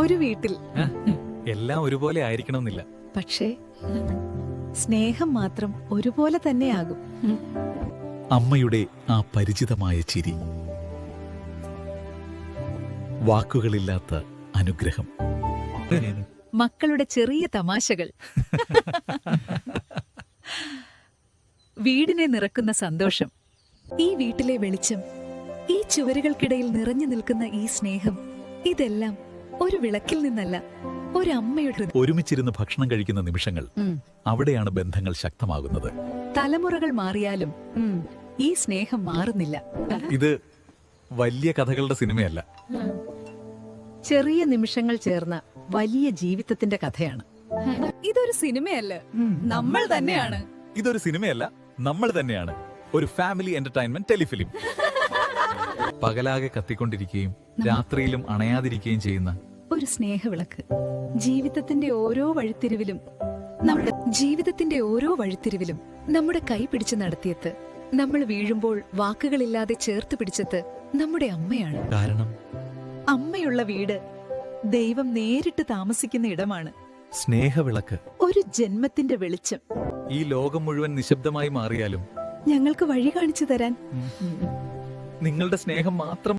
ഒരു വീട്ടിൽ എല്ലാം ഒരുപോലെ ആയിരിക്കണമെന്നില്ല. പക്ഷേ സ്നേഹം മാത്രം ഒരുപോലെ തന്നെയാകും. അമ്മയുടെ ആ പരിചിതമായ ചിരി, വാക്കുകളില്ലാത്ത അനുഗ്രഹം, മക്കളുടെ ചെറിയ തമാശകൾ, വീടിനെ നിറക്കുന്ന സന്തോഷം, ഈ വീട്ടിലെ വെളിച്ചം, ഈ ചുവരുകൾക്കിടയിൽ നിറഞ്ഞു നിൽക്കുന്ന ഈ സ്നേഹം, ഇതെല്ലാം ഒരു വിളക്കിൽ നിന്നല്ല, ഒരമ്മയുടെ ഒരുമിച്ചിരുന്ന് ഭക്ഷണം കഴിക്കുന്ന നിമിഷങ്ങൾ, അവിടെയാണ് ബന്ധങ്ങൾ ശക്തമാകുന്നത്. തലമുറകൾ മാറിയാലും ഈ സ്നേഹം മാറുന്നില്ല. ഇത് വലിയ കഥകളുടെ സിനിമയല്ല, ചെറിയ നിമിഷങ്ങൾ ചേർന്ന വലിയ ജീവിതത്തിന്റെ കഥയാണ്. ഇതൊരു സിനിമയല്ല, നമ്മൾ തന്നെയാണ്. ഇതൊരു സിനിമയല്ല, നമ്മൾ തന്നെയാണ്. ഒരു ഫാമിലി എന്റർടൈൻമെന്റ് ടെലിഫിലിം. പകലാകെ കത്തിക്കൊണ്ടിരിക്കുകയും രാത്രിയിലും അണയാതിരിക്കുകയും ചെയ്യുന്ന ഒരു സ്നേഹവിളക്ക്. ജീവിതത്തിന്റെ ഓരോ വഴിത്തിരിവിലും നമ്മുടെ കൈ പിടിച്ച് നടത്തിയത്, നമ്മൾ വീഴുമ്പോൾ വാക്കുകളില്ലാതെ ചേർത്ത് പിടിച്ചത് നമ്മുടെ അമ്മയാണ്. കാരണം അമ്മയുള്ള വീട് ദൈവം നേരിട്ട് താമസിക്കുന്ന ഇടമാണ്. സ്നേഹവിളക്ക് ഒരു ജന്മത്തിന്റെ വെളിച്ചം. ഈ ലോകം മുഴുവൻ നിശബ്ദമായി മാറിയാലും ഞങ്ങൾക്ക് വഴി കാണിച്ചു തരാൻ നിങ്ങളുടെ സ്നേഹം മാത്രം